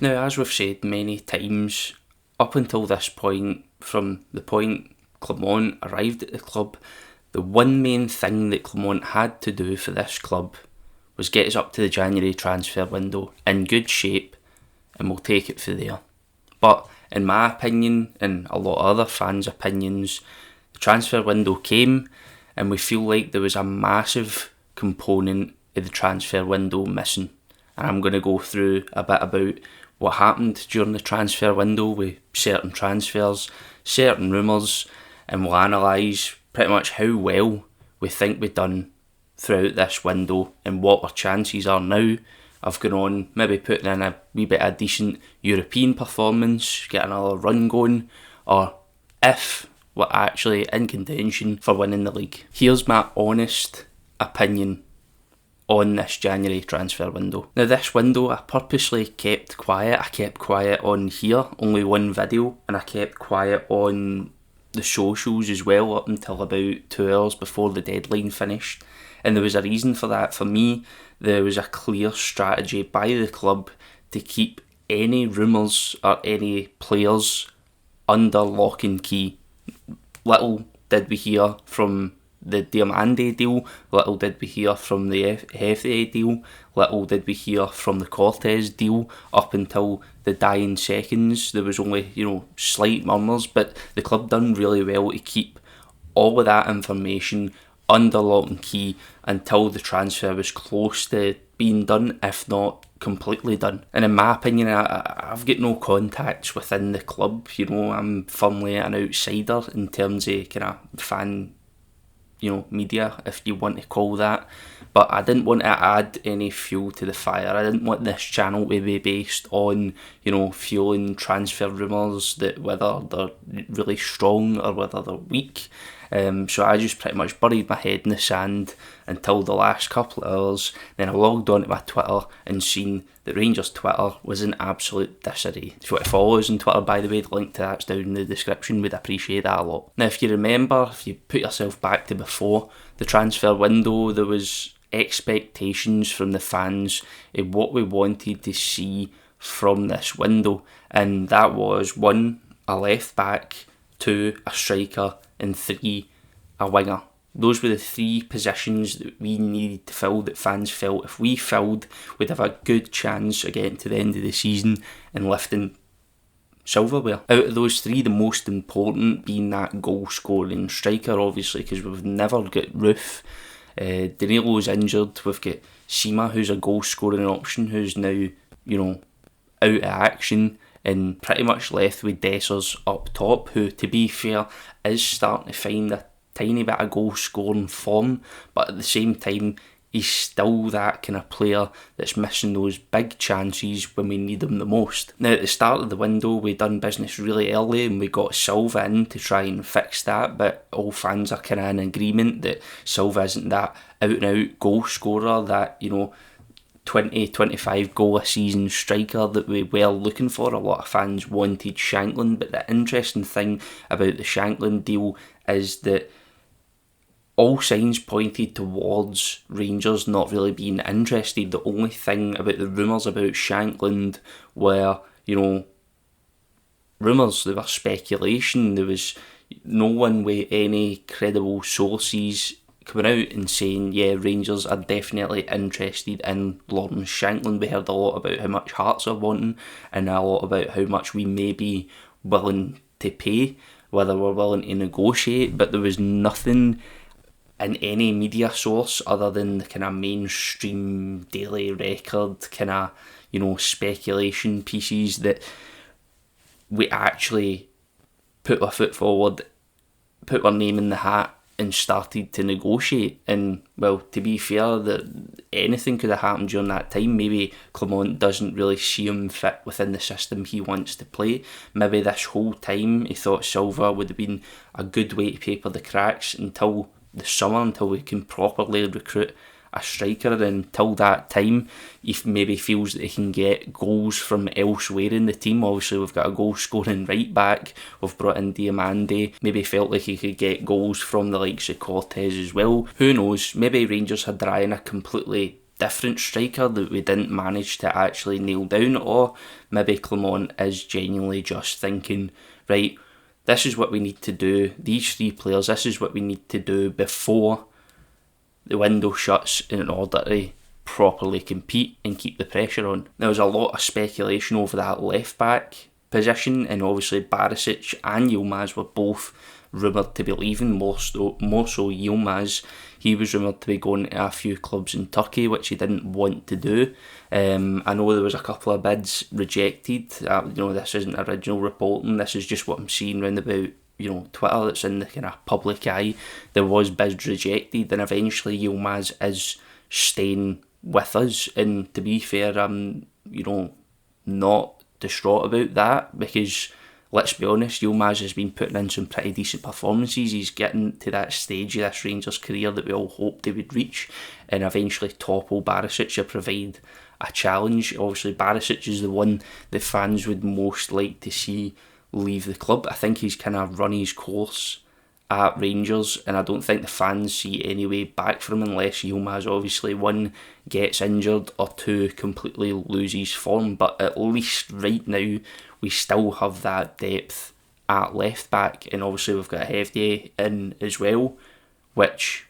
Now, as we've said many times, up until this point, from the point Clermont arrived at the club, the one main thing that Clermont had to do for this club was get us up to the January transfer window in good shape, and we'll take it from there. But in my opinion, and a lot of other fans' opinions, the transfer window came and we feel like there was a massive component of the transfer window missing. And I'm going to go through a bit about what happened during the transfer window with certain transfers, certain rumours, and we'll analyse pretty much how well we think we've done throughout this window and what our chances are now of going on, maybe putting in a wee bit of decent European performance, get another run going, or if we're actually in contention for winning the league. Here's my honest opinion on this January transfer window. Now, this window I purposely kept quiet. I kept quiet on here, only one video, and I kept quiet on the socials as well up until about 2 hours before the deadline finished. And there was a reason for that. For me, there was a clear strategy by the club to keep any rumours or any players under lock and key. Little did we hear from the Diamande deal, little did we hear from the Hefty deal, little did we hear from the Cortez deal. Up until the dying seconds, there was only, slight murmurs, but the club done really well to keep all of that information under lock and key until the transfer was close to being done, if not completely done. And in my opinion, I've got no contacts within the club. I'm firmly an outsider in terms of kind of fan, media, if you want to call that. But I didn't want to add any fuel to the fire. I didn't want this channel to be based on, fueling transfer rumours, that whether they're really strong or whether they're weak. So I just pretty much buried my head in the sand until the last couple of hours. Then I logged on to my Twitter and seen that Rangers Twitter was in absolute disarray. If you want to follow us on Twitter, by the way, the link to that's down in the description. We'd appreciate that a lot. Now, if you remember, if you put yourself back to before the transfer window, there was expectations from the fans of what we wanted to see from this window, and that was 1, a left back, 2, a striker, and 3, a winger. Those were the 3 positions that we needed to fill, that fans felt if we filled, we'd have a good chance of getting to the end of the season and lifting silverware. Out of those 3, the most important being that goal scoring striker, obviously, because we've never got Roof. Danilo's injured. We've got Sima, who's a goal scoring option, who's now, out of action, and pretty much left with Dessers up top, who, to be fair, is starting to find a tiny bit of goal scoring form, but at the same time, he's still that kind of player that's missing those big chances when we need them the most. Now, at the start of the window, we done business really early and we got Silva in to try and fix that, but all fans are kind of in agreement that Silva isn't that out-and-out goal scorer, that, 20-25 goal a season striker that we were looking for. A lot of fans wanted Shankland, but the interesting thing about the Shankland deal is that all signs pointed towards Rangers not really being interested. The only thing about the rumours about Shankland were, rumours, they were speculation. There was no one with any credible sources coming out and saying, yeah, Rangers are definitely interested in Lawrence Shankland. We heard a lot about how much Hearts are wanting and a lot about how much we may be willing to pay, whether we're willing to negotiate, but there was nothing in any media source other than the kind of mainstream Daily Record kind of, speculation pieces that we actually put our foot forward, put our name in the hat and started to negotiate. And, well, to be fair, that anything could have happened during that time. Maybe Clermont doesn't really see him fit within the system he wants to play. Maybe this whole time he thought Silva would have been a good way to paper the cracks until the summer, until we can properly recruit a striker, and until that time he maybe feels that he can get goals from elsewhere in the team. Obviously we've got a goal scoring right back, we've brought in Diamande, maybe felt like he could get goals from the likes of Cortez as well. Who knows, maybe Rangers had their eye on a completely different striker that we didn't manage to actually nail down, or maybe Clement is genuinely just thinking, right, this is what we need to do, these 3 players, this is what we need to do before the window shuts in order to properly compete and keep the pressure on. There was a lot of speculation over that left back position, and obviously Barisic and Yilmaz were both rumoured to be leaving, more so Yilmaz. He was rumoured to be going to a few clubs in Turkey, which he didn't want to do. I know there was a couple of bids rejected. This isn't original reporting, this is just what I'm seeing round about Twitter that's in the kind of public eye. There was bids rejected, and eventually Yilmaz is staying with us, and to be fair, I'm not distraught about that, because let's be honest, Yilmaz has been putting in some pretty decent performances. He's getting to that stage of this Rangers career that we all hoped he would reach, and eventually topple Barisic or provide a challenge. Obviously Barisic is the one the fans would most like to see leave the club. I think he's kind of run his course at Rangers, and I don't think the fans see any way back from him unless Yilmaz obviously 1 gets injured or 2 completely loses form. But at least right now we still have that depth at left back, and obviously we've got Hefty in as well, which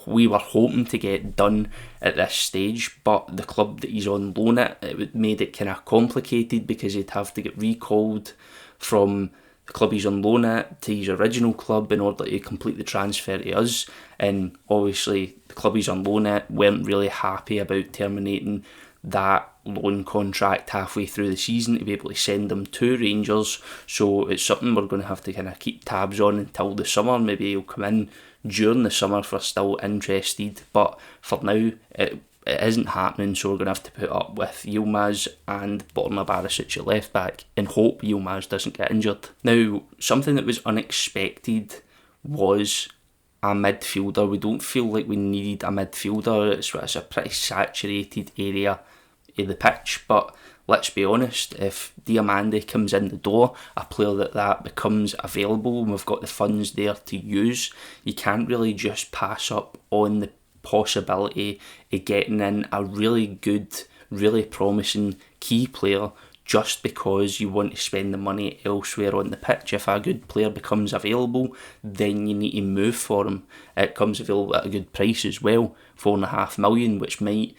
we were hoping to get done at this stage, but the club that he's on loan at, it made it kind of complicated, because he'd have to get recalled from the club he's on loan at to his original club in order to complete the transfer to us. And obviously the club he's on loan at weren't really happy about terminating that loan contract halfway through the season to be able to send them to Rangers. So it's something we're going to have to kind of keep tabs on until the summer. Maybe he'll come in during the summer if we're still interested, but for now it isn't happening, so we're going to have to put up with Yilmaz and Borna Barisic at left back and hope Yilmaz doesn't get injured. Now, something that was unexpected was a midfielder. We don't feel like we needed a midfielder. It's a pretty saturated area of the pitch, but let's be honest, if Diamande comes in the door, a player that becomes available and we've got the funds there to use, you can't really just pass up on the possibility of getting in a really good, really promising key player just because you want to spend the money elsewhere on the pitch. If a good player becomes available, then you need to move for him. It comes available at a good price as well, $4.5 million, which might,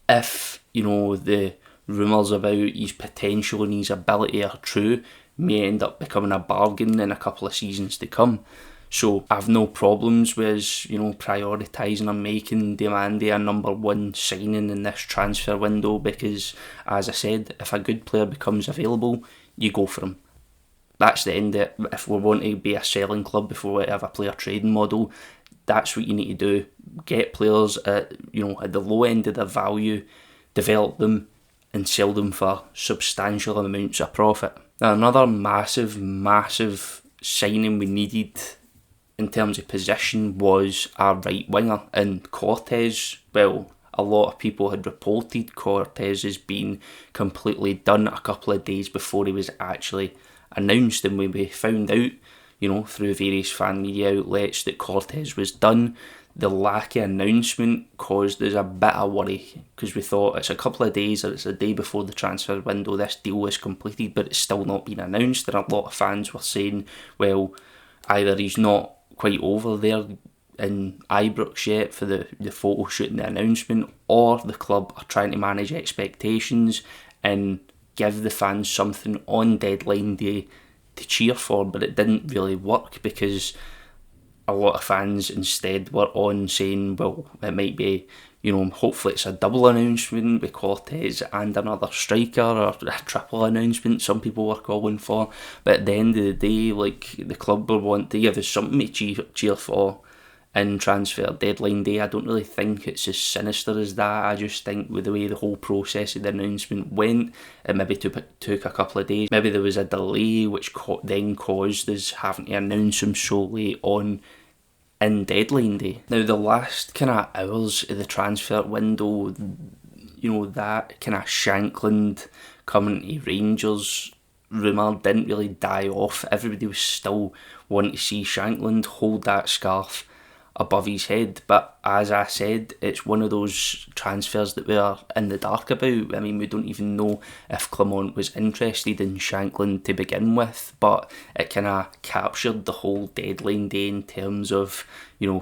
if the rumours about his potential and his ability are true, may end up becoming a bargain in a couple of seasons to come. So I've no problems with prioritising and making Diamande a number 1 signing in this transfer window, because, as I said, if a good player becomes available, you go for him. That's the end of it. If we want to be a selling club, if we want to have a player trading model, that's what you need to do. Get players at the low end of their value, develop them and sell them for substantial amounts of profit. Now, another massive signing we needed in terms of position was our right winger, and Cortez. Well, a lot of people had reported Cortez as being completely done a couple of days before he was actually announced, and when we found out through various fan media outlets that Cortez was done, the lack of announcement caused us a bit of worry, because we thought it's a couple of days or it's a day before the transfer window, this deal is completed, but it's still not been announced. And a lot of fans were saying, well, either he's not quite over there in Ibrox yet for the photo shoot and the announcement, or the club are trying to manage expectations and give the fans something on deadline day to cheer for. But it didn't really work, because a lot of fans instead were on saying, well, it might be, hopefully it's a double announcement with Cortez and another striker, or a triple announcement some people were calling for. But at the end of the day, the club will want to give us something to cheer for in transfer deadline day. I don't really think it's as sinister as that. I just think with the way the whole process of the announcement went, it maybe took a couple of days. Maybe there was a delay which then caused us having to announce him solely on in deadline day. Now, the last kind of hours of the transfer window, that kind of Shankland coming to Rangers rumour didn't really die off. Everybody was still wanting to see Shankland hold that scarf above his head. But as I said, it's one of those transfers that we're in the dark about. I mean, we don't even know if Clermont was interested in Shanklin to begin with, but it kind of captured the whole deadline day in terms of,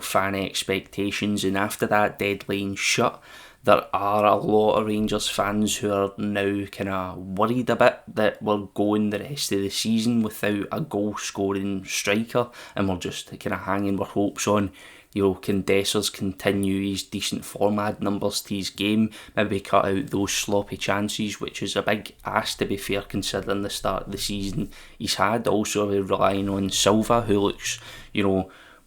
fan expectations. And after that deadline shut, there are a lot of Rangers fans who are now kind of worried a bit that we're going the rest of the season without a goal-scoring striker, and we're just kind of hanging our hopes on, can Dessers continue his decent form, add numbers to his game, maybe cut out those sloppy chances, which is a big ask to be fair considering the start of the season he's had. Also, we're relying on Silva, who looks,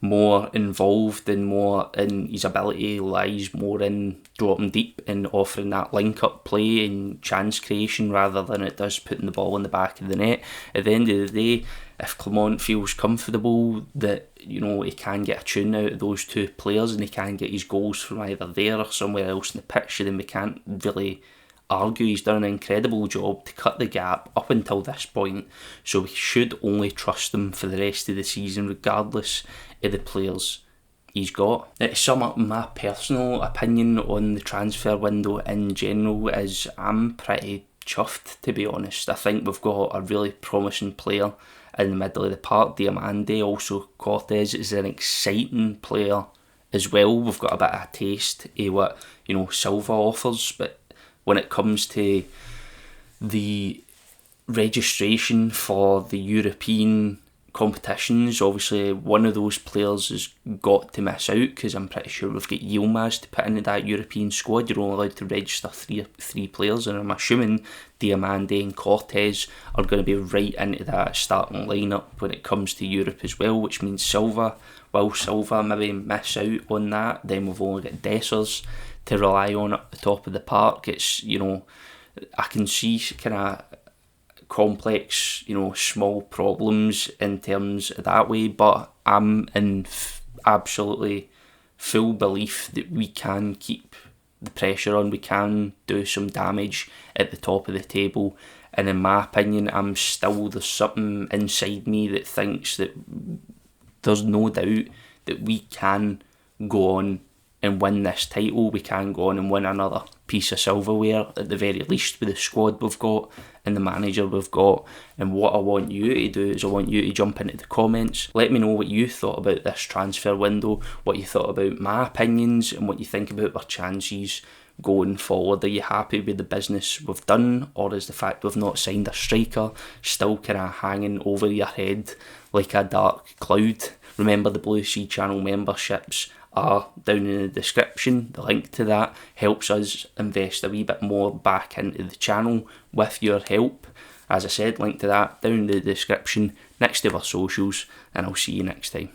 more involved and more in his ability lies more in dropping deep and offering that link-up play and chance creation rather than it does putting the ball in the back of the net. At the end of the day, if Clermont feels comfortable that, he can get a tune out of those two players and he can get his goals from either there or somewhere else in the pitch, then we can't really argue. He's done an incredible job to cut the gap up until this point, so we should only trust him for the rest of the season regardless of the players he's got. To sum up my personal opinion on the transfer window in general is I'm pretty chuffed, to be honest. I think we've got a really promising player in the middle of the park, Diamande. Also Cortez is an exciting player as well. We've got a bit of a taste of what Silva offers, but when it comes to the registration for the European competitions, obviously one of those players has got to miss out because I'm pretty sure we've got Yilmaz to put into that European squad. You're only allowed to register three players, and I'm assuming Diamande and Cortez are going to be right into that starting lineup when it comes to Europe as well, which means Silva maybe miss out on that. Then we've only got Dessers to rely on at the top of the park. It's, I can see kind of complex, small problems in terms of that way, but I'm in absolutely full belief that we can keep the pressure on, we can do some damage at the top of the table, and in my opinion, there's something inside me that thinks that there's no doubt that we can go on and win this title. We can go on and win another piece of silverware at the very least with the squad we've got and the manager we've got. And what I want you to do is I want you to jump into the comments. Let me know what you thought about this transfer window, what you thought about my opinions, and what you think about our chances going forward. Are you happy with the business we've done, or is the fact we've not signed a striker still kind of hanging over your head like a dark cloud? Remember, the BlueSea channel memberships are down in the description. The link to that helps us invest a wee bit more back into the channel with your help. As I said, link to that down in the description next to our socials, and I'll see you next time.